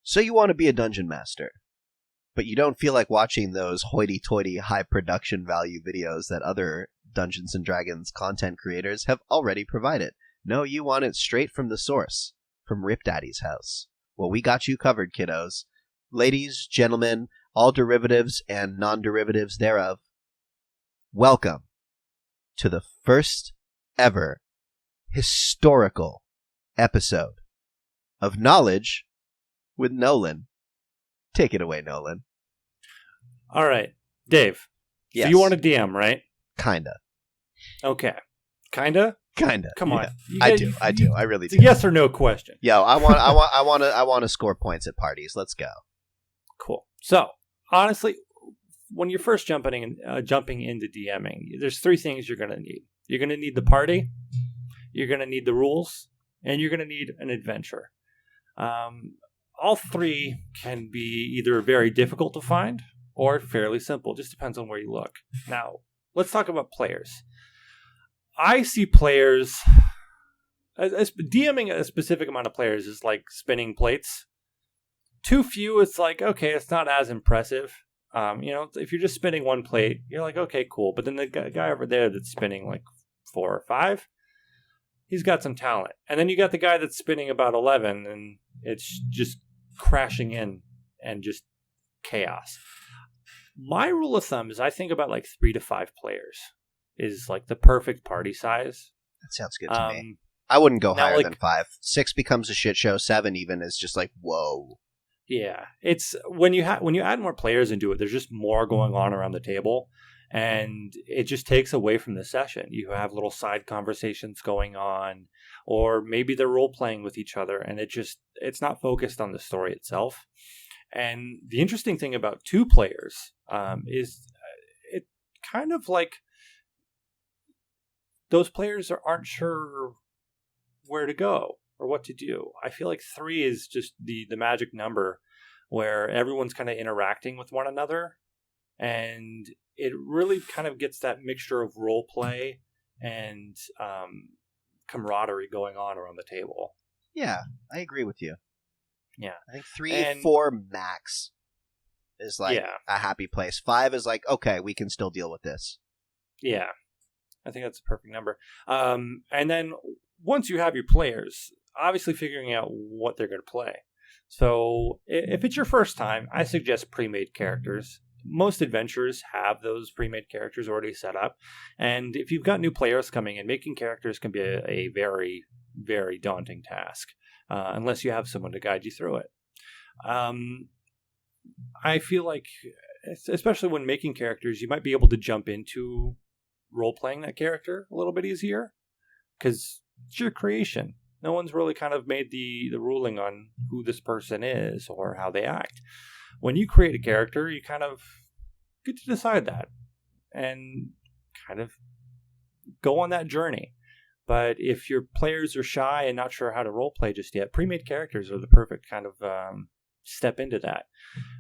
So you want to be a dungeon master, but you don't feel like watching those hoity-toity high production value videos that other Dungeons & Dragons content creators have already provided. No, you want it straight from the source, from Rip Daddy's house. Well, we got you covered, kiddos. Ladies, gentlemen, all derivatives and non-derivatives thereof, welcome to the first ever historical episode of Knowledge with Nolen. Take it away, Nolen. All right, Dave. Yes. So you want a DM, right? Kinda. Okay. Kinda? Kinda. Come yeah. on. I do. I really do. It's a yes or no question. Yo, I want to score points at parties. Let's go. Cool. So, honestly, when you're first jumping into DMing, there's three things you're going to need. You're going to need the party, you're going to need the rules, and you're going to need an adventure. All three can be either very difficult to find or fairly simple. Just depends on where you look. Now, let's talk about players. I see players as DMing a specific amount of players is like spinning plates. Too few, it's like, okay, it's not as impressive. If you're just spinning one plate, you're like, okay, cool. But then the guy over there that's spinning like 4 or 5, he's got some talent. And then you got the guy that's spinning about 11, and it's just crashing in and just chaos. My rule of thumb is I think about like 3 to 5 players is like the perfect party size. That sounds good to me. I wouldn't go higher like, than 5. 6 becomes a shit show. 7 even is just like, whoa. Yeah, it's when you add more players into it, there's just more going on around the table, and it just takes away from the session. You have little side conversations going on, or maybe they're role playing with each other, and it's not focused on the story itself. And the interesting thing about 2 players is it kind of like those players aren't sure where to go or what to do. I feel like 3 is just the magic number where everyone's kind of interacting with one another, and it really kind of gets that mixture of role play and camaraderie going on around the table. Yeah, I agree with you. Yeah. I think 3, 4 max is like a happy place. 5 is like, okay, we can still deal with this. Yeah. I think that's a perfect number. And then once you have your players, obviously figuring out what they're going to play. So if it's your first time, I suggest pre-made characters. Most adventures have those pre-made characters already set up. And if you've got new players coming in, making characters can be a very, very daunting task, unless you have someone to guide you through it. I feel like, especially when making characters, you might be able to jump into role-playing that character a little bit easier, because it's your creation. No one's really kind of made the ruling on who this person is or how they act. When you create a character, you kind of get to decide that and kind of go on that journey. But if your players are shy and not sure how to roleplay just yet, pre-made characters are the perfect kind of step into that.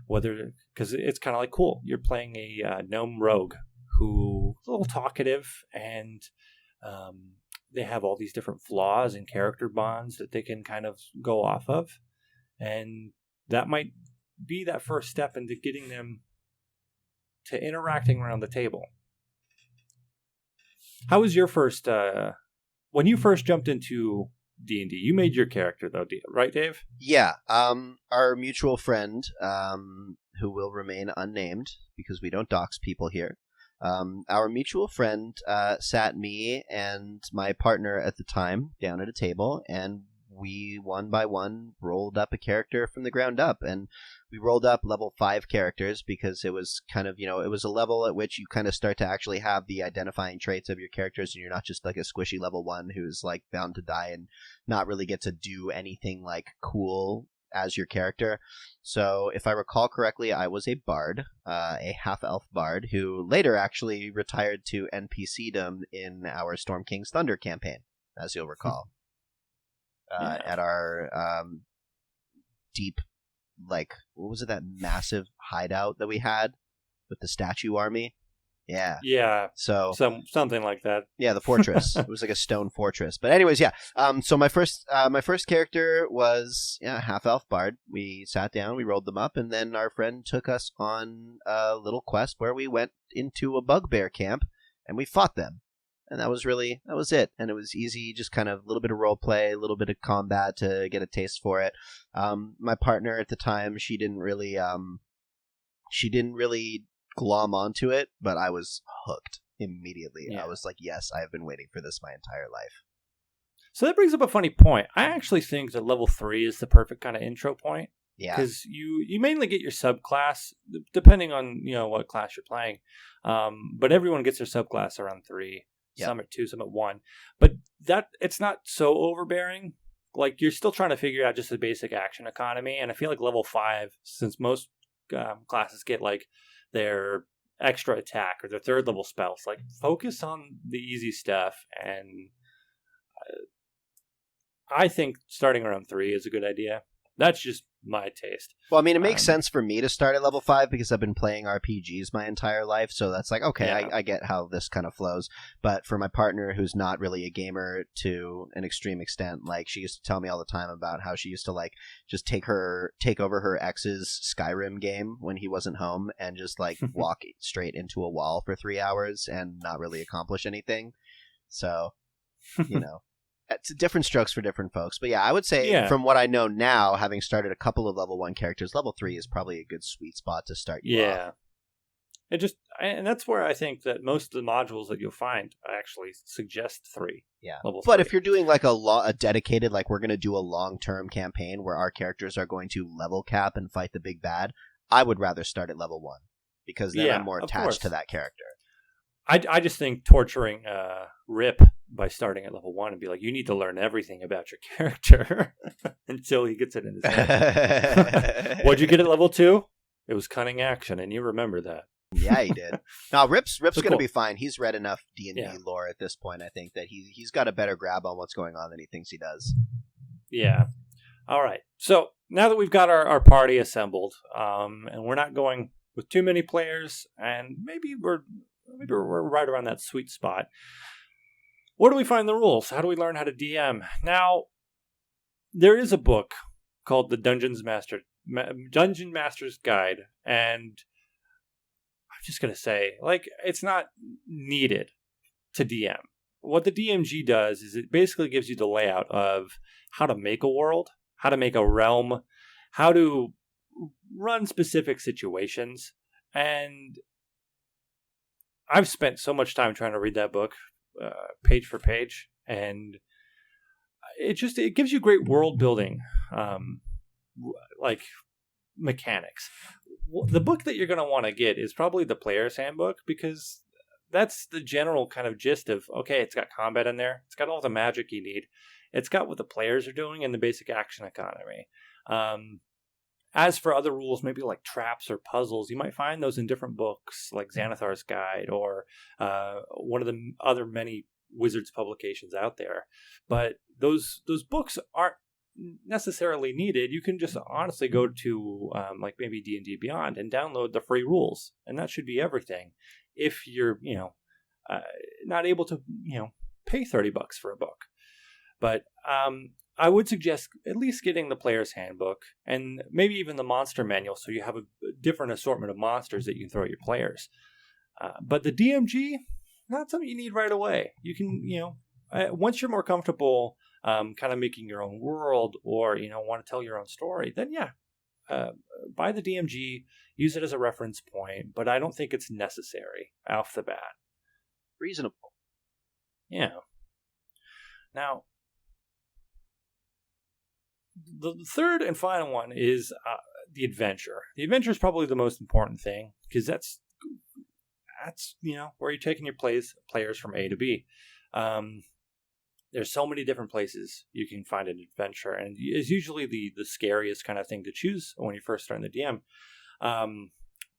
Because it's kind of like, cool, you're playing a gnome rogue who's a little talkative, and they have all these different flaws and character bonds that they can kind of go off of. And that might be that first step into getting them to interacting around the table. How was your first... when you first jumped into D&D, you made your character, though, right, Dave? Yeah. Our mutual friend, who will remain unnamed because we don't dox people here, our mutual friend sat me and my partner at the time down at a table, and we one by one rolled up a character from the ground up. And we rolled up level 5 characters because it was kind of, it was a level at which you kind of start to actually have the identifying traits of your characters, and you're not just like a squishy level 1 who's like bound to die and not really get to do anything like cool as your character. So if I recall correctly, I was a bard, a half-elf bard, who later actually retired to NPCdom in our Storm King's Thunder campaign, as you'll recall. At our deep, like, what was it, that massive hideout that we had with the statue army? Yeah. Yeah. So something like that. Yeah, the fortress. It was like a stone fortress. But anyways, yeah. So my first character was half elf bard. We sat down, we rolled them up, and then our friend took us on a little quest where we went into a bugbear camp and we fought them. And that was it. And it was easy, just kind of a little bit of role play, a little bit of combat to get a taste for it. My partner at the time, she didn't really glom onto it, but I was hooked immediately. Yeah. I was like, yes, I have been waiting for this my entire life. So that brings up a funny point. I actually think that level 3 is the perfect kind of intro point. Yeah. Because you mainly get your subclass, depending on what class you're playing. But everyone gets their subclass around 3. Yep. Some at 2, some at 1. But it's not so overbearing. Like, you're still trying to figure out just the basic action economy. And I feel like level 5, since most classes get like their extra attack or their third level spells, like, focus on the easy stuff. And I think starting around 3 is a good idea. That's just my taste. Well, I mean, it makes sense for me to start at level 5 because I've been playing RPGs my entire life. So that's like, okay, yeah. I get how this kind of flows. But for my partner, who's not really a gamer to an extreme extent, like, she used to tell me all the time about how she used to like just take over her ex's Skyrim game when he wasn't home and just like walk straight into a wall for 3 hours and not really accomplish anything. So, it's different strokes for different folks. But yeah, I would say from what I know now, having started a couple of level 1 characters, level 3 is probably a good sweet spot to start you off. And that's where I think that most of the modules that you'll find actually suggest 3. Yeah. Level 3. But if you're doing like a dedicated, like, we're going to do a long-term campaign where our characters are going to level cap and fight the big bad, I would rather start at level 1 because then I'm more attached to that character. I just think torturing Rip by starting at level 1 and be like, you need to learn everything about your character until he gets it in his head. What'd you get at level 2? It was cunning action, and you remember that. Yeah, he did. No, Rip's going to be fine. He's read enough D&D lore at this point, I think, that he's got a better grab on what's going on than he thinks he does. Yeah. All right. So now that we've got our party assembled, and we're not going with too many players, and maybe we're right around that sweet spot, where do we find the rules? How do we learn how to DM? Now, there is a book called the Dungeon Master's Guide, and I'm just going to say, like, it's not needed to DM. What the DMG does is it basically gives you the layout of how to make a world, how to make a realm, how to run specific situations, and I've spent so much time trying to read that book, page for page, and it gives you great world building, like mechanics. The book that you're going to want to get is probably the Player's Handbook, because that's the general kind of gist of, okay, it's got combat in there, it's got all the magic you need, it's got what the players are doing and the basic action economy. As for other rules, maybe like traps or puzzles, you might find those in different books, like Xanathar's Guide or one of the other many Wizards publications out there. But those books aren't necessarily needed. You can just honestly go to like maybe D&D Beyond and download the free rules, and that should be everything. If you're not able to pay $30 for a book, but I would suggest at least getting the Player's Handbook and maybe even the Monster Manual, so you have a different assortment of monsters that you can throw at your players. But the DMG, not something you need right away. You can, once you're more comfortable kind of making your own world or, want to tell your own story, then buy the DMG, use it as a reference point, but I don't think it's necessary off the bat. Reasonable. Yeah. Now, the third and final one is the adventure. The adventure is probably the most important thing, because that's where you're taking your players from A to B. There's so many different places you can find an adventure, and it's usually the scariest kind of thing to choose when you're first starting the DM.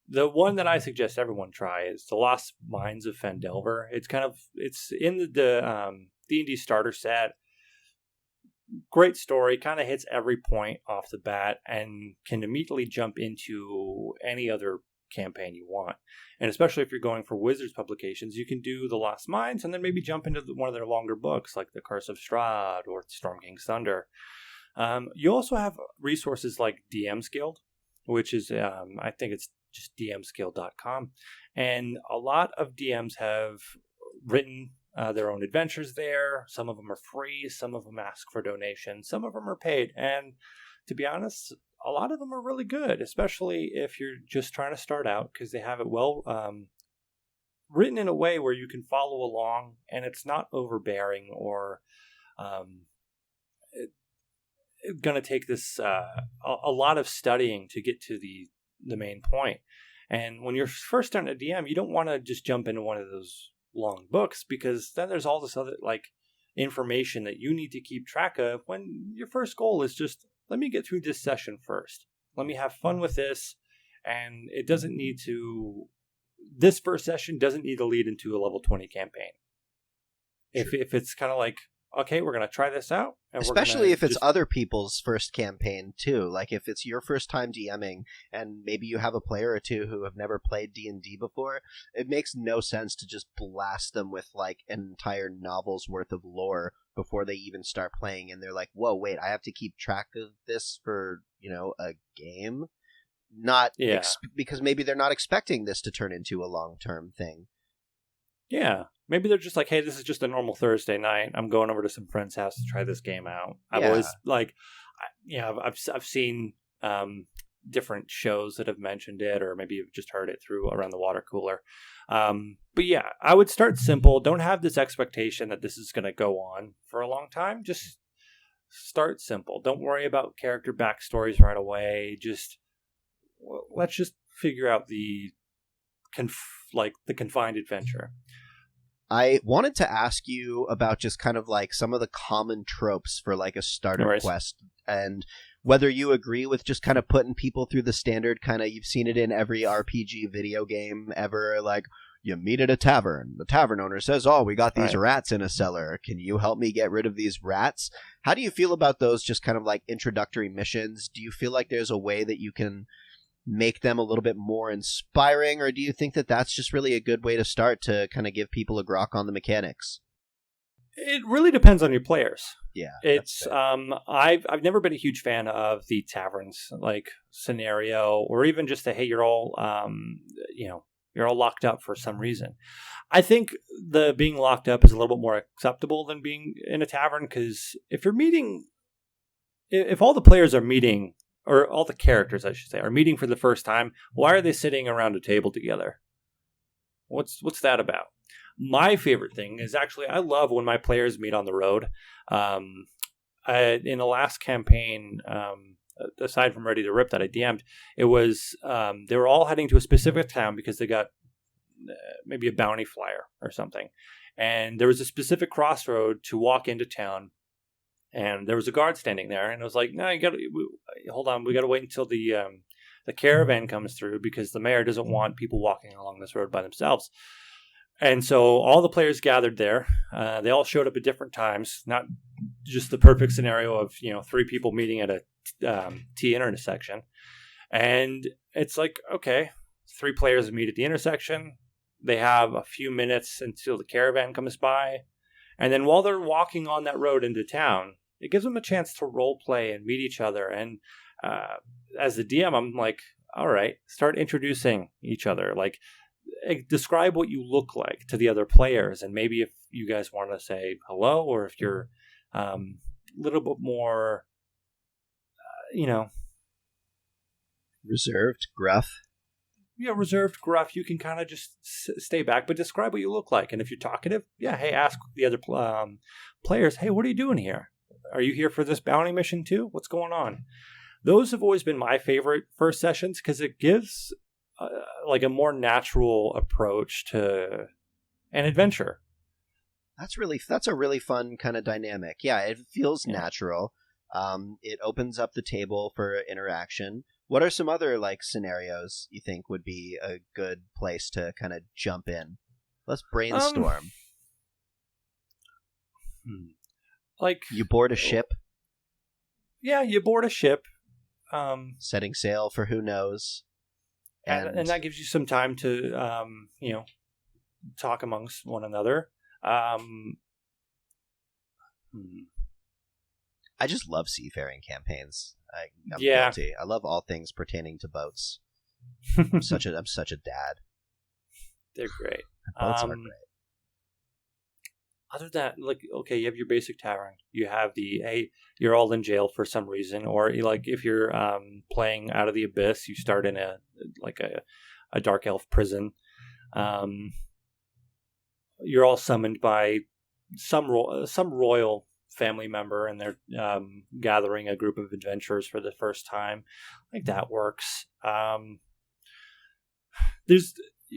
The one that I suggest everyone try is the Lost Mines of Phandelver. It's in the D&D starter set. Great story, kind of hits every point off the bat and can immediately jump into any other campaign you want. And especially if you're going for Wizards publications, you can do The Lost Mines and then maybe jump into one of their longer books like The Curse of Strahd or Storm King's Thunder. You also have resources like DM's Guild, which is, I think it's just dmsguild.com. And a lot of DMs have written their own adventures there. Some of them are free. Some of them ask for donations. Some of them are paid. And to be honest, a lot of them are really good, especially if you're just trying to start out, because they have it well written in a way where you can follow along and it's not overbearing or going to take this a lot of studying to get to the main point. And when you're first starting a DM, you don't want to just jump into one of those long books, because then there's all this other information that you need to keep track of, when your first goal is just, let me get through this session first. Let me have fun with this. And it doesn't need to, this first session doesn't need to lead into a level 20 campaign. If it's kind of like, okay, we're going to try this out. And especially if it's other people's first campaign too. Like if it's your first time DMing and maybe you have a player or two who have never played D&D before, it makes no sense to just blast them with like an entire novel's worth of lore before they even start playing. And they're like, whoa, wait, I have to keep track of this for, a game? Because maybe they're not expecting this to turn into a long-term thing. Yeah. Maybe they're just like, hey, this is just a normal Thursday night. I'm going over to some friend's house to try this game out. I've always I've seen different shows that have mentioned it, or maybe you've just heard it through around the water cooler. But yeah, I would start simple. Don't have this expectation that this is going to go on for a long time. Just start simple. Don't worry about character backstories right away. Let's just figure out the confined adventure. I wanted to ask you about just kind of like some of the common tropes for like a starter quest, and whether you agree with just kind of putting people through the standard kind of, you've seen it in every RPG video game ever, like you meet at a tavern, the tavern owner says, oh, we got these rats in a cellar, can you help me get rid of these rats? How do you feel about those just kind of like introductory missions? Do you feel like there's a way that you can make them a little bit more inspiring, or do you think that that's just really a good way to start to kind of give people a grok on the mechanics? It really depends on your players. Yeah, it's I've never been a huge fan of the taverns like scenario, or even just hey, you're all you're all locked up for some reason. I think the being locked up is a little bit more acceptable than being in a tavern, because if all the players are meeting, or all the characters, I should say, are meeting for the first time, why are they sitting around a table together? What's that about? My favorite thing is actually, I love when my players meet on the road. In the last campaign, aside from Ready to Rip that I DM'd, it was they were all heading to a specific town because they got maybe a bounty flyer or something. And there was a specific crossroad to walk into town. And there was a guard standing there, and it was like, no, hold on, we got to wait until the caravan comes through, because the mayor doesn't want people walking along this road by themselves. And so all the players gathered there. They all showed up at different times, not just the perfect scenario of 3 people meeting at a T intersection. And it's like, okay, 3 players meet at the intersection. They have a few minutes until the caravan comes by. And then while they're walking on that road into town, it gives them a chance to role play and meet each other. And as the DM, I'm like, all right, start introducing each other. Like, describe what you look like to the other players. And maybe if you guys want to say hello, or if you're a little bit more, reserved, gruff. Reserved, gruff, you can kind of just stay back, but describe what you look like. And if you're talkative, hey, ask the other players, hey, what are you doing here? Are you here for this bounty mission too? What's going on? Those have always been my favorite first sessions, because it gives a more natural approach to an adventure. That's a really fun kind of dynamic. Yeah, it feels natural. It opens up the table for interaction. What are some other scenarios you think would be a good place to kind of jump in? Let's brainstorm. You board a ship? Yeah, you board a ship. Setting sail for who knows. And that gives you some time to, talk amongst one another. I just love seafaring campaigns. I'm guilty. I love all things pertaining to boats. I'm such a dad. They're great. Boats are great. Other than that, like, okay, you have your basic tavern. You have you're all in jail for some reason, or like if you're playing Out of the Abyss, you start in a dark elf prison. You're all summoned by some royal family member, and they're gathering a group of adventurers for the first time. Like, that works.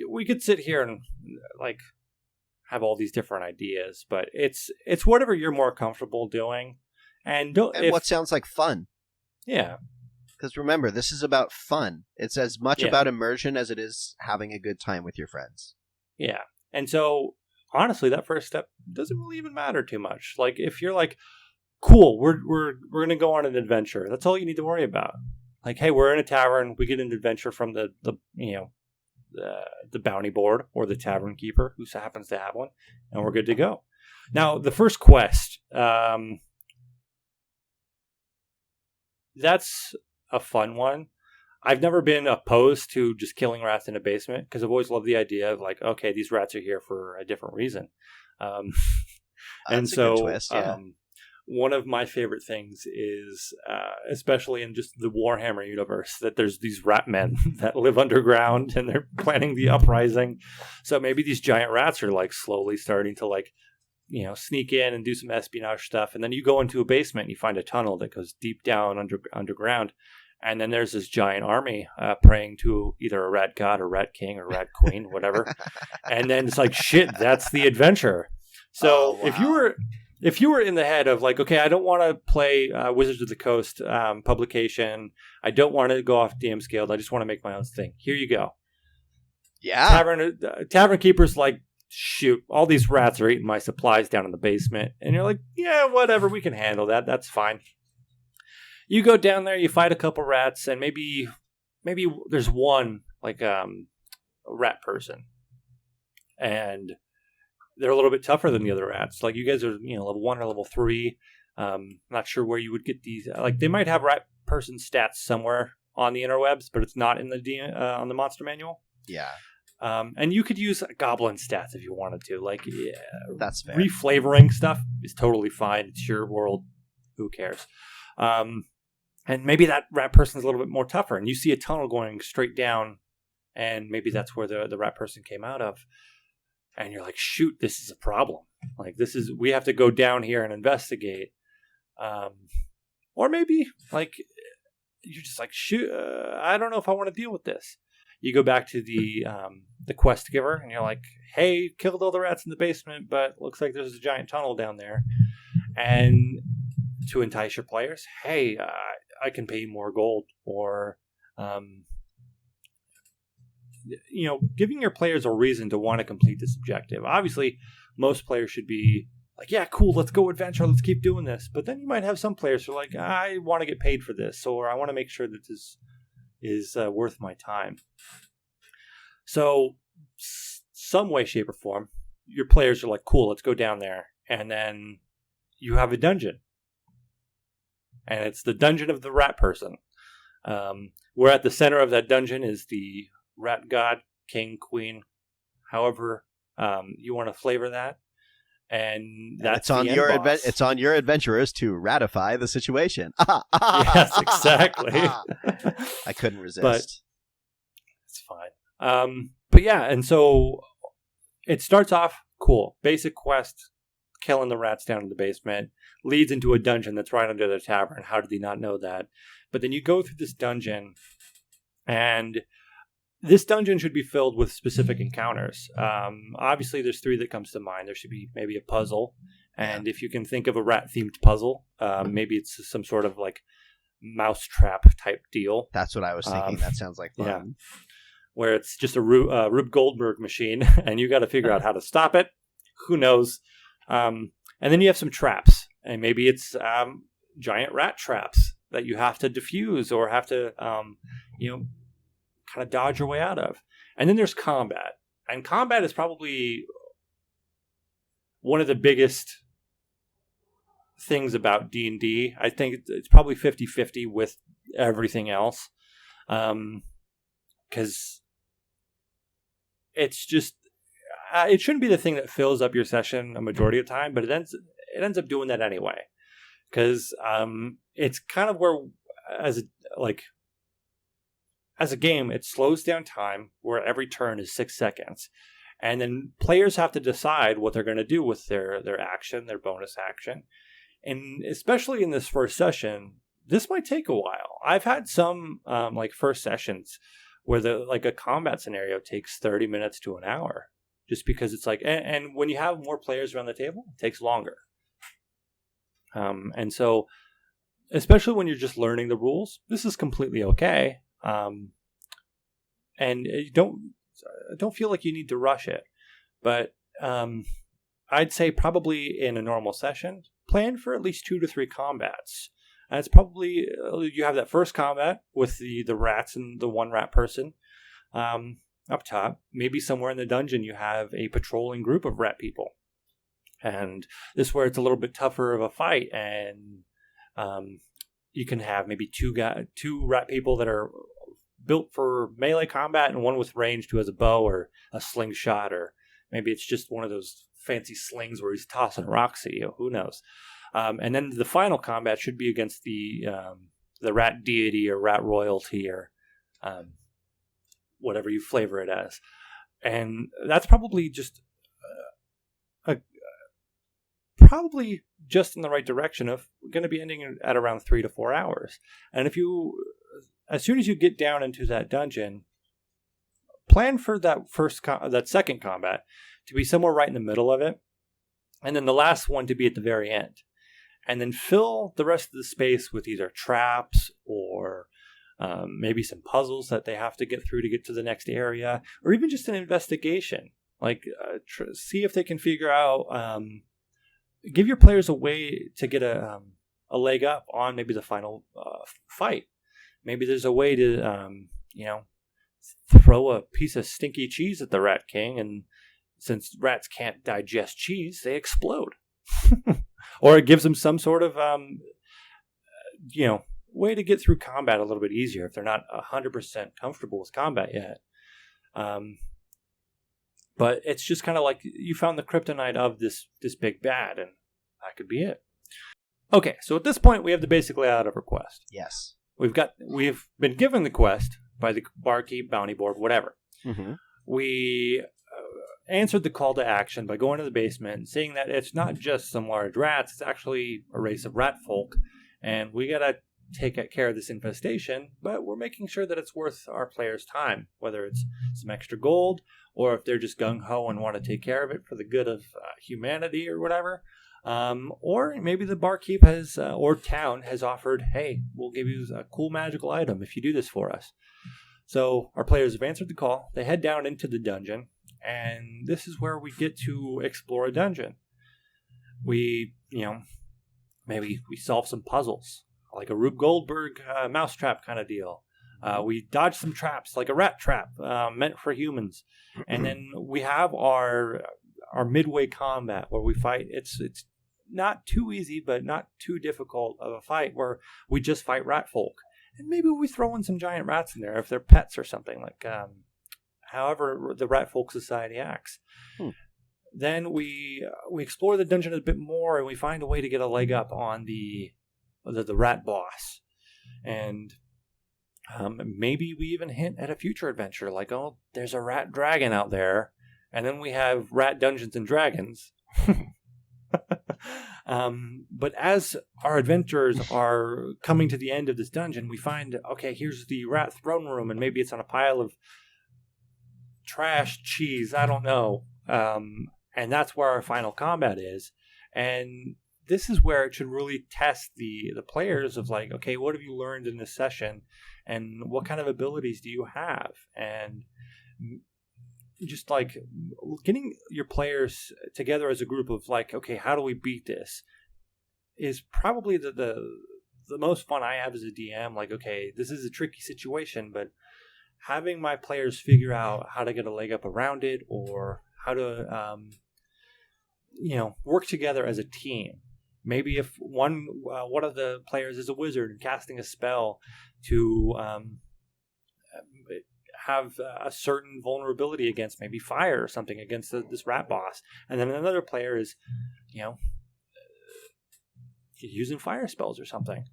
We could sit here and like have all these different ideas, but it's whatever you're more comfortable doing, and what sounds like fun. Yeah, because remember, this is about fun. It's as much about immersion as it is having a good time with your friends. Yeah, and so honestly, that first step doesn't really even matter too much. Like, if you're like, cool, we're gonna go on an adventure. That's all you need to worry about. Like, hey, we're in a tavern. We get an adventure from the bounty board or the tavern keeper who happens to have one, and we're good to go. Now, the first quest, that's a fun one. I've never been opposed to just killing rats in a basement, because I've always loved the idea of like, okay, these rats are here for a different reason. And so, a good twist, yeah. One of my favorite things is, especially in just the Warhammer universe, that there's these rat men that live underground and they're planning the uprising. So maybe these giant rats are like slowly starting to like, sneak in and do some espionage stuff. And then you go into a basement and you find a tunnel that goes deep down underground. And then there's this giant army praying to either a rat god or rat king or rat queen, whatever. And then it's like, shit, that's the adventure. So if you were in the head of like, okay, I don't want to play Wizards of the Coast publication. I don't want to go off DM scaled. I just want to make my own thing. Here you go. Yeah. Tavern keeper's like, shoot, all these rats are eating my supplies down in the basement. And you're like, yeah, whatever. We can handle that. That's fine. You go down there, you fight a couple rats, and maybe there's one like a rat person. And they're a little bit tougher than the other rats. Like, you guys are, level 1 or level 3. Not sure where you would get these. Like, they might have rat person stats somewhere on the interwebs, but it's not in the on the monster manual. Yeah. And you could use goblin stats if you wanted to. Like, that's fair. Reflavoring stuff is totally fine. It's your world. Who cares? And maybe that rat person's a little bit more tougher, and you see a tunnel going straight down, and maybe that's where the rat person came out of. And you're like, shoot, this is a problem. Like, we have to go down here and investigate. Or maybe, like, you're just like, shoot, I don't know if I want to deal with this. You go back to the quest giver, and you're like, hey, killed all the rats in the basement, but looks like there's a giant tunnel down there. And to entice your players, hey, I can pay you more gold. Or, giving your players a reason to want to complete this objective. Obviously, most players should be like, yeah, cool, let's go adventure, let's keep doing this. But then you might have some players who are like, I want to get paid for this, or I want to make sure that this is worth my time. So, some way, shape, or form, your players are like, cool, let's go down there. And then you have a dungeon. And it's the dungeon of the rat person. Where at the center of that dungeon is the rat god, king, queen, however you want to flavor that. And that's it's on your adventurers to ratify the situation. Yes, exactly. I couldn't resist. But it's fine. But yeah, and so it starts off cool. Basic quest, killing the rats down in the basement, leads into a dungeon that's right under the tavern. How did he not know that? But then you go through this dungeon, and this dungeon should be filled with specific encounters. Obviously, there's 3 that comes to mind. There should be maybe a puzzle. And if you can think of a rat-themed puzzle, maybe it's some sort of like mousetrap type deal. That's what I was thinking. That sounds like fun. Yeah. Where it's just a Rube Goldberg machine, and you got to figure out how to stop it. Who knows? And then you have some traps. And maybe it's giant rat traps that you have to defuse or have to, kind of dodge your way out of. And then there's combat. And combat is probably one of the biggest things about D&D. I think it's probably 50-50 with everything else. Because it's just, it shouldn't be the thing that fills up your session a majority of the time, but it ends up doing that anyway. Because it's kind of where, as a game, it slows down time where every turn is 6 seconds. And then players have to decide what they're going to do with their action, their bonus action. And especially in this first session, this might take a while. I've had some first sessions where a combat scenario takes 30 minutes to an hour. Just because it's and when you have more players around the table, it takes longer. And so, especially when you're just learning the rules, this is completely okay. And you don't feel like you need to rush it. But I'd say probably in a normal session, plan for at least 2 to 3 combats. And it's probably, you have that first combat with the rats and the one rat person up top. Maybe somewhere in the dungeon you have a patrolling group of rat people. And this is where it's a little bit tougher of a fight. And you can have maybe 2 rat people that are built for melee combat and one with ranged who has a bow or a slingshot, or maybe it's just one of those fancy slings where he's tossing rocks at you. Who knows? And then the final combat should be against the rat deity or rat royalty or whatever you flavor it as. And that's probably just probably just in the right direction of going to be ending at around 3 to 4 hours. And as soon as you get down into that dungeon, plan for that that second combat to be somewhere right in the middle of it, and then the last one to be at the very end. And then fill the rest of the space with either traps or maybe some puzzles that they have to get through to get to the next area, or even just an investigation. See if they can figure out, give your players a way to get a leg up on maybe the final fight. Maybe there's a way to, throw a piece of stinky cheese at the Rat King, and since rats can't digest cheese, they explode. Or it gives them some sort of, way to get through combat a little bit easier if they're not 100% comfortable with combat yet. But it's just kind of like you found the kryptonite of this big bad, and that could be it. Okay, so at this point, we have the basic layout of our quest. Yes. We've been given the quest by the barkeep, bounty board, whatever. Mm-hmm. We answered the call to action by going to the basement and seeing that it's not just some large rats, it's actually a race of rat folk, and we gotta take care of this infestation, but we're making sure that it's worth our players' time, whether it's some extra gold, or if they're just gung-ho and want to take care of it for the good of humanity or whatever. Or maybe the barkeep or town has offered, hey, we'll give you a cool magical item if you do this for us. So our players have answered the call. They head down into the dungeon, and this is where we get to explore a dungeon. We, maybe we solve some puzzles, like a Rube Goldberg mousetrap kind of deal. We dodge some traps, like a rat trap meant for humans. And then we have our midway combat where we fight. It's not too easy, but not too difficult of a fight where we just fight rat folk. And maybe we throw in some giant rats in there if they're pets or something, like however the Rat Folk Society acts. Then we explore the dungeon a bit more, and we find a way to get a leg up on the rat boss. And maybe we even hint at a future adventure, like, oh, there's a rat dragon out there. And then we have Rat Dungeons and Dragons. But as our adventurers are coming to the end of this dungeon, we find, okay, here's the rat throne room, and maybe it's on a pile of trash, cheese, I don't know. And that's where our final combat is. And this is where it should really test the players of like, okay, what have you learned in this session? And what kind of abilities do you have? And just like getting your players together as a group of like, okay, how do we beat this? Is probably the most fun I have as a DM. Like, okay, this is a tricky situation, but having my players figure out how to get a leg up around it, or how to, work together as a team. Maybe if one of the players is a wizard and casting a spell to have a certain vulnerability against maybe fire or something against this rat boss, and then another player is, using fire spells or something.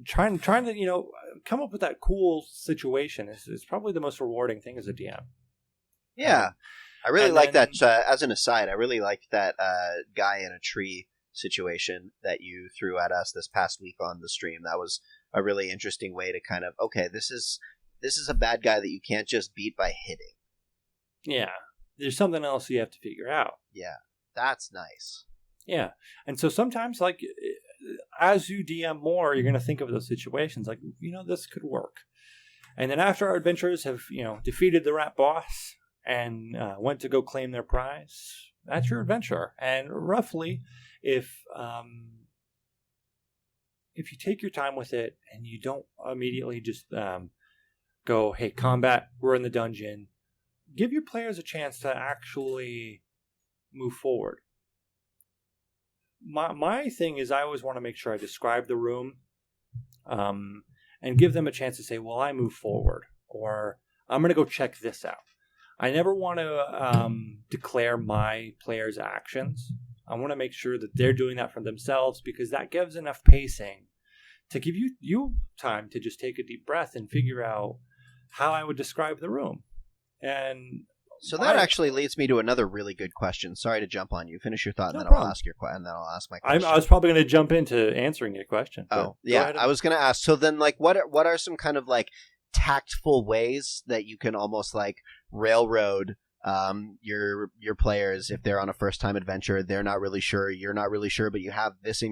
Trying to come up with that cool situation is probably the most rewarding thing as a DM. Yeah, I really like that. As an aside, I really liked that guy in a tree situation that you threw at us this past week on the stream. That was a really interesting way to kind of, okay, this is a bad guy that you can't just beat by hitting. Yeah, there's something else you have to figure out. Yeah, that's nice. Yeah, and so sometimes, like, as you DM more, you're going to think of those situations like, this could work. And then after our adventurers have, defeated the rat boss and went to go claim their prize, that's your adventure. And roughly, if you take your time with it and you don't immediately just go, hey, combat, we're in the dungeon, give your players a chance to actually move forward. My thing is I always want to make sure I describe the room and give them a chance to say, well, I move forward, or I'm going to go check this out. I never want to declare my players' actions. I want to make sure that they're doing that for themselves, because that gives enough pacing to give you time to just take a deep breath and figure out how I would describe the room. And so that actually leads me to another really good question. Sorry to jump on you. Finish your thought, and then problem. I'll ask your question, and then I'll ask my question. I was probably going to jump into answering your question. Oh, yeah. I was going to ask. So then, like, what are some kind of like tactful ways that you can almost like railroad your players if they're on a first time adventure? They're not really sure. You're not really sure, but you have this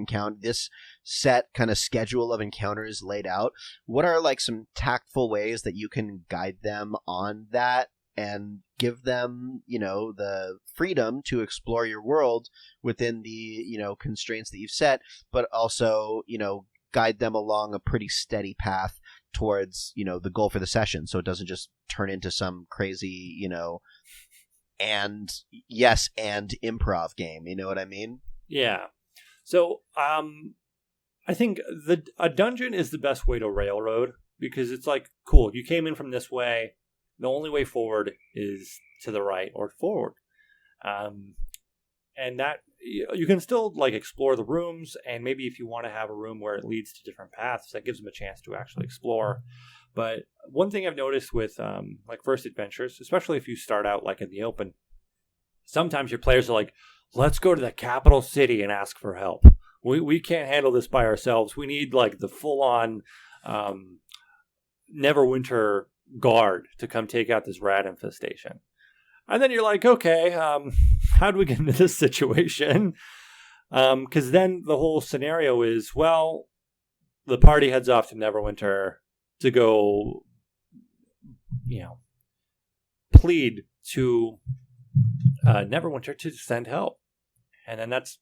set kind of schedule of encounters laid out. What are like some tactful ways that you can guide them on that and give them, the freedom to explore your world within the, constraints that you've set, but also, guide them along a pretty steady path towards, the goal for the session, so it doesn't just turn into some crazy, and improv game. You know what I mean? Yeah. So I think a dungeon is the best way to railroad, because it's like, cool, you came in from this way. The only way forward is to the right or forward. And that you can still like explore the rooms, and maybe if you want to have a room where it leads to different paths, that gives them a chance to actually explore. But one thing I've noticed with like first adventures, especially if you start out like in the open, sometimes your players are like, let's go to the capital city and ask for help. We can't handle this by ourselves. We need like the full-on Neverwinter guard to come take out this rat infestation. And then you're like, okay, how do we get into this situation? Because then the whole scenario is, well, the party heads off to Neverwinter to go, plead to Neverwinter to send help. And then that's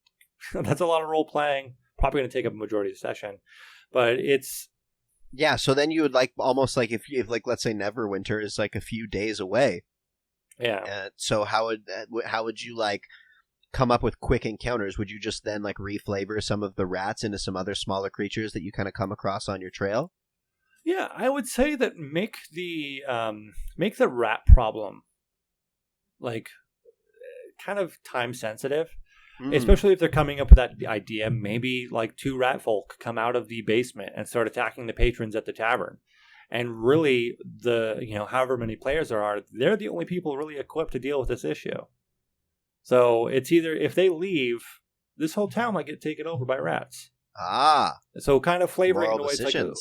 a lot of role playing. Probably going to take up a majority of the session, but it's. Yeah, so then you would like almost like if like let's say Neverwinter is like a few days away. Yeah. So how would you like come up with quick encounters? Would you just then like reflavor some of the rats into some other smaller creatures that you kind of come across on your trail? Yeah, I would say that make the rat problem like kind of time sensitive. Especially if they're coming up with that idea, maybe like 2 rat folk come out of the basement and start attacking the patrons at the tavern. And really, however many players there are, they're the only people really equipped to deal with this issue. So it's either, if they leave, this whole town might get taken over by rats. So kind of flavoring the way it's like,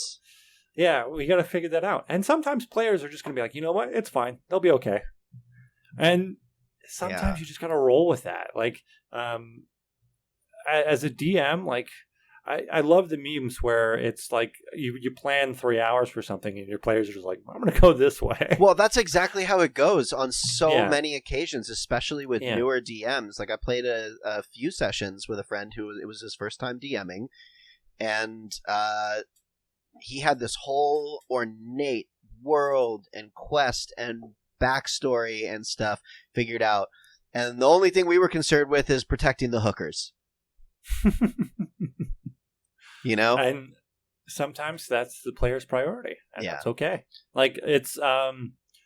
yeah, we got to figure that out. And sometimes players are just going to be like, you know what, it's fine. They'll be okay. And sometimes you just got to roll with that. Like, as a DM, like, I love the memes where it's like you plan 3 hours for something and your players are just like, I'm going to go this way. Well, that's exactly how it goes on so many occasions, especially with newer DMs. Like I played a few sessions with a friend who it was his first time DMing, and he had this whole ornate, world and quest and backstory and stuff figured out. And the only thing we were concerned with is protecting the hookers. You know? And sometimes that's the player's priority. And Yeah. that's okay. Like, it's...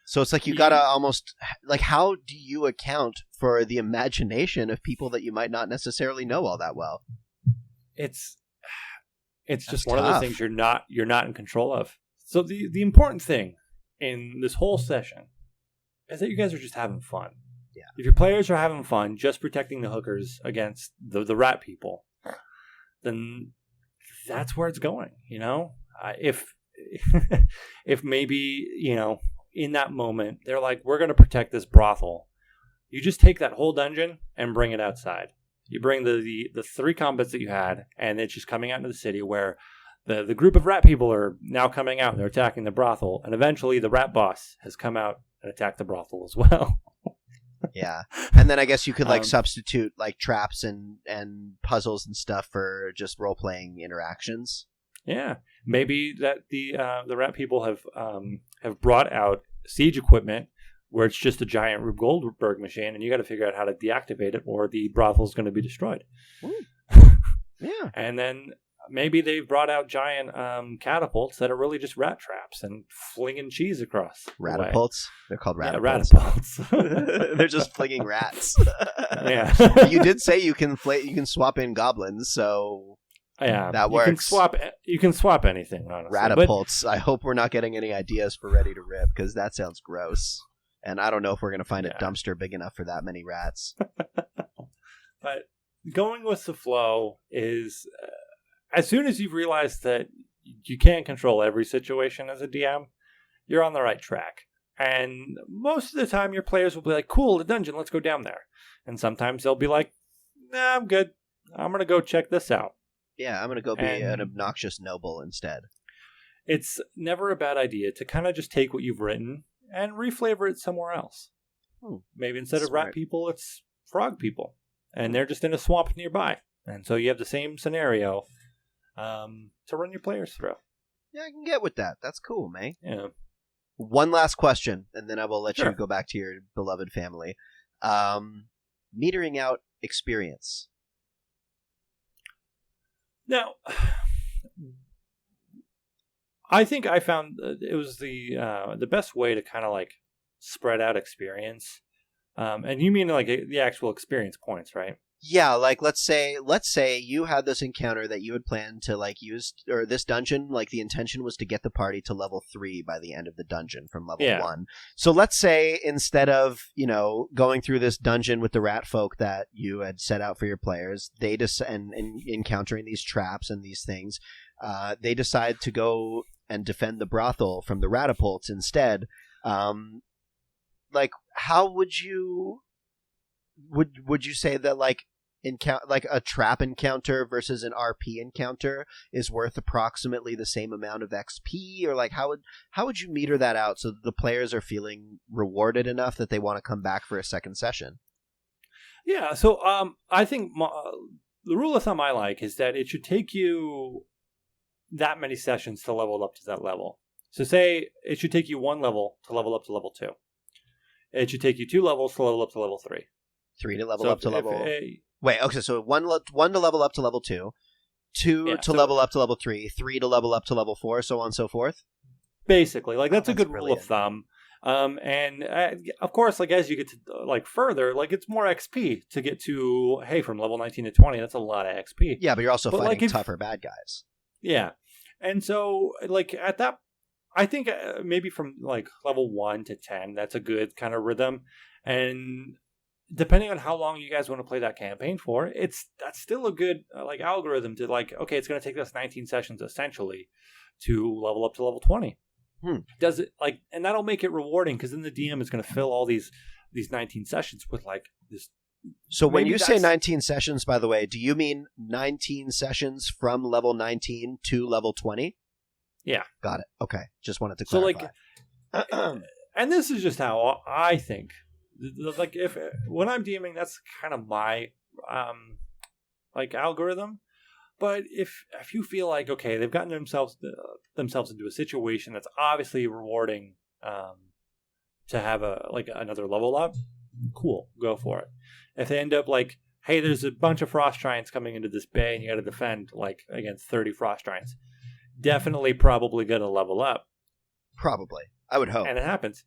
So it's like you gotta almost... Like, how do you account for the imagination of people that you might not necessarily know all that well? It's just That's one of tough. those things you're not in control of. So the important thing in this whole session is that you guys are just having fun. Yeah. If your players are having fun just protecting the hookers against the rat people, then that's where it's going, you know? If maybe, you know, in that moment, they're like, we're going to protect this brothel. You just take that whole dungeon and bring it outside. You bring the 3 combats that you had, and it's just coming out into the city where the group of rat people are now coming out and they're attacking the brothel. And eventually the rat boss has come out and attacked the brothel as well. Yeah. And then I guess you could like substitute like traps and puzzles and stuff for just role-playing interactions. Yeah. Maybe that the rat people have brought out siege equipment where it's just a giant Rube Goldberg machine, and you got to figure out how to deactivate it, or the brothel's going to be destroyed. Yeah. And then maybe they've brought out giant catapults that are really just rat traps and flinging cheese across. Ratapults? They're called ratapults. Yeah, ratapults. They're just flinging rats. Yeah. You did say you can swap in goblins, so yeah, that works. You can swap anything, honestly. Ratapults. I hope we're not getting any ideas for Ready to Rip, because that sounds gross. And I don't know if we're going to find a dumpster big enough for that many rats. But going with the flow is, as soon as you've realized that you can't control every situation as a DM, you're on the right track. And most of the time, your players will be like, cool, the dungeon, let's go down there. And sometimes they'll be like, nah, I'm good. I'm going to go check this out. Yeah, I'm going to go be an obnoxious noble instead. It's never a bad idea to kind of just take what you've written and reflavor it somewhere else. Maybe instead of rat people, it's frog people. And they're just in a swamp nearby. And so you have the same scenario to run your players through. Yeah, I can get with that. That's cool, man. Yeah. One last question, and then I will let Sure. you go back to your beloved family. Metering out experience. Now, I think I found it was the best way to kind of like spread out experience. And you mean like the actual experience points, right? Yeah, like let's say you had this encounter that you had planned to like use, or this dungeon, like the intention was to get the party to level 3 by the end of the dungeon from level 1. So let's say instead of, you know, going through this dungeon with the rat folk that you had set out for your players, they and encountering these traps and these things, they decide to go and defend the brothel from the ratapults instead. Like, how would you say that like a trap encounter versus an RP encounter is worth approximately the same amount of XP, or like how would you meter that out so that the players are feeling rewarded enough that they want to come back for a second session? Yeah, so I think the rule of thumb I like is that it should take you that many sessions to level up to that level. So say it should take you 1 level to level up to level 2. It should take you 2 levels to level up to level 3. 3 to level up to level... Wait, okay, so 1 to level up to level 2, 2 to level up to level 3, 3 to level up to level 4, so on and so forth? Basically, like that's a good brilliant. rule of thumb. And of course, like as you get to like further, like it's more XP to get to, hey, from level 19 to 20, that's a lot of XP. Yeah, but you're also fighting tougher bad guys. Yeah. And so, like, at that, I think maybe from like level 1 to 10, that's a good kind of rhythm. And depending on how long you guys want to play that campaign for, that's still a good like algorithm to like, okay, it's going to take us 19 sessions essentially to level up to level 20. Does it like, and that'll make it rewarding because then the DM is going to fill all these 19 sessions with like this. So when you say 19 sessions, by the way, do you mean 19 sessions from level 19 to level 20? Yeah. Got it. Okay. Just wanted to clarify. So like, and this is just how I think. Like when I'm DMing, that's kind of my like algorithm. But if you feel like, okay, they've gotten themselves into a situation that's obviously rewarding to have another level up, cool, go for it. If they end up like, hey, there's a bunch of frost giants coming into this bay and you got to defend like against 30 frost giants, definitely probably going to level up. Probably. I would hope. And it happens.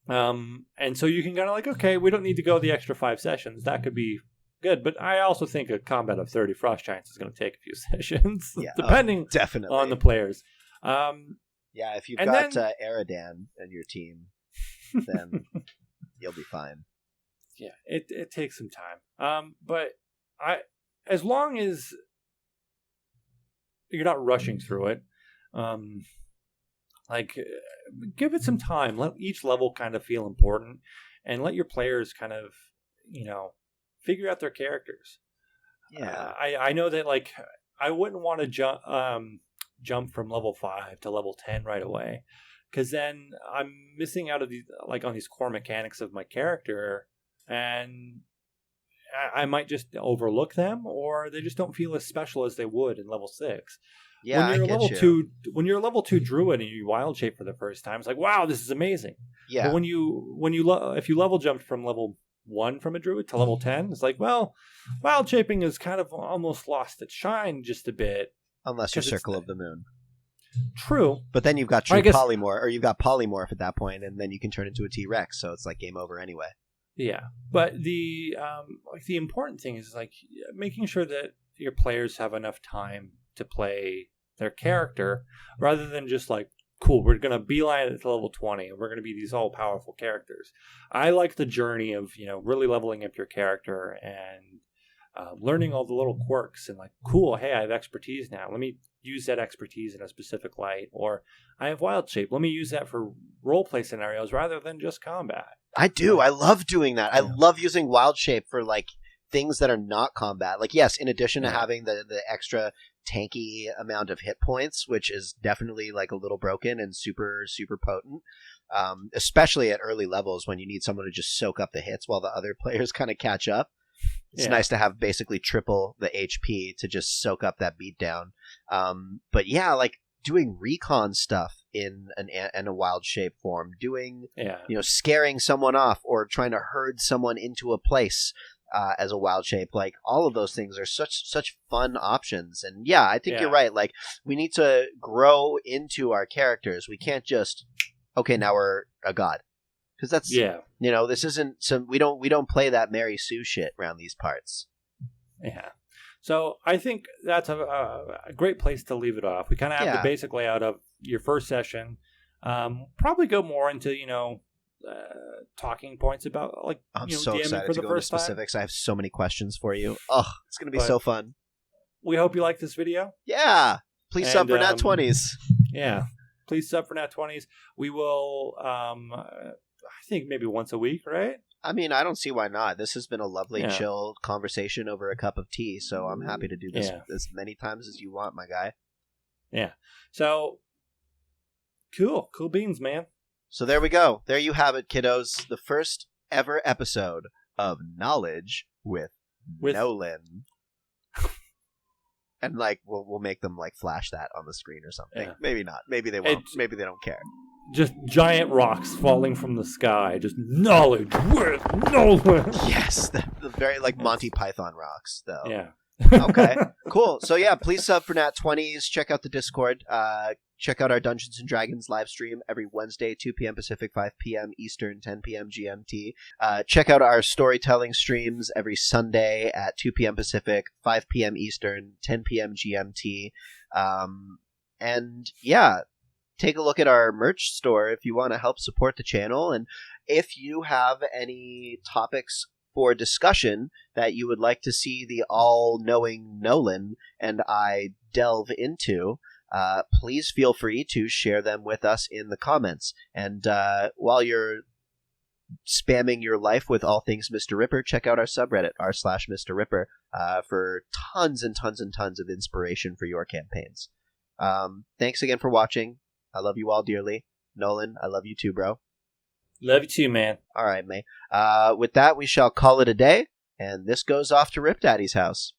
And so you can kind of like, okay, we don't need to go the extra 5 sessions. That could be good. But I also think a combat of 30 frost giants is going to take a few sessions, depending definitely on the players. Yeah, if you've got Eridan in your team, then you'll be fine. Yeah, it takes some time. But as long as you're not rushing through it, give it some time. Let each level kind of feel important, and let your players kind of, figure out their characters. Yeah, I know that like I wouldn't want to jump from level 5 to level 10 right away, because then I'm missing out of on these core mechanics of my character, and I might just overlook them, or they just don't feel as special as they would in level 6. Yeah, when you're a level 2 druid and you wild shape for the first time, it's like, wow, this is amazing. Yeah. But if you level jumped from level 1 from a druid to level 10, it's like, well, wild shaping is kind of almost lost its shine just a bit. Unless you're Circle of the Moon. True. But then you've got true polymorph, or you've got polymorph at that point, and then you can turn into a T-Rex, so it's like game over anyway. Yeah. But the important thing is like making sure that your players have enough time to play their character, rather than just like, cool, we're going to beeline it to level 20 and we're going to be these all powerful characters. I like the journey of, really leveling up your character and learning all the little quirks and like, cool, hey, I have expertise now. Let me use that expertise in a specific light. Or I have wild shape. Let me use that for roleplay scenarios rather than just combat. I do. I love doing that. Yeah. I love using wild shape for like things that are not combat. Like, yes, in addition to having the extra tanky amount of hit points, which is definitely like a little broken and super, super potent, especially at early levels when you need someone to just soak up the hits while the other players kind of catch up. It's nice to have basically triple the HP to just soak up that beatdown. But yeah, like doing recon stuff in a wild shape form, doing, scaring someone off or trying to herd someone into a place as a wild shape, like all of those things are such fun options. And yeah, I think you're right. Like we need to grow into our characters. We can't just, okay, now we're a god. Because that's, this isn't some, we don't play that Mary Sue shit around these parts. Yeah. So I think that's a great place to leave it off. We kind of have the basic layout of your first session. Probably go more into, talking points about like, I'm so DMing excited for to the go into first time. specifics. I have so many questions for you. Oh, it's going to be so fun. We hope you like this video. Yeah. Please sub for Nat 20s. Yeah. Please sub for Nat 20s. We will, I think maybe once a week, right? I mean, I don't see why not. This has been a lovely, chill conversation over a cup of tea, so I'm happy to do this as many times as you want, my guy. Yeah. So, cool beans, man. So there we go. There you have it, kiddos. The first ever episode of Knowledge with Nolen. And like we'll make them like flash that on the screen or something. Yeah. Maybe not. Maybe they won't. Maybe they don't care. Just giant rocks falling from the sky. Just knowledge with Nolen. Yes, the very like Monty Python rocks, though. Yeah. Okay. Cool. So yeah, please sub for Nat 20s. Check out the Discord. Check out our Dungeons and Dragons live stream every Wednesday, 2 p.m. Pacific, 5 p.m. Eastern, 10 p.m. GMT. Check out our storytelling streams every Sunday at 2 p.m. Pacific, 5 p.m. Eastern, 10 p.m. GMT. And yeah, take a look at our merch store if you want to help support the channel. And if you have any topics for discussion that you would like to see the all-knowing Nolen and I delve into, please feel free to share them with us in the comments. And while you're spamming your life with all things MrRipper, check out our subreddit, r/MrRipper, for tons and tons and tons of inspiration for your campaigns. Thanks again for watching. I love you all dearly. Nolen, I love you too, bro. Love you too, man. All right, mate. With that, we shall call it a day, and this goes off to Rip Daddy's house.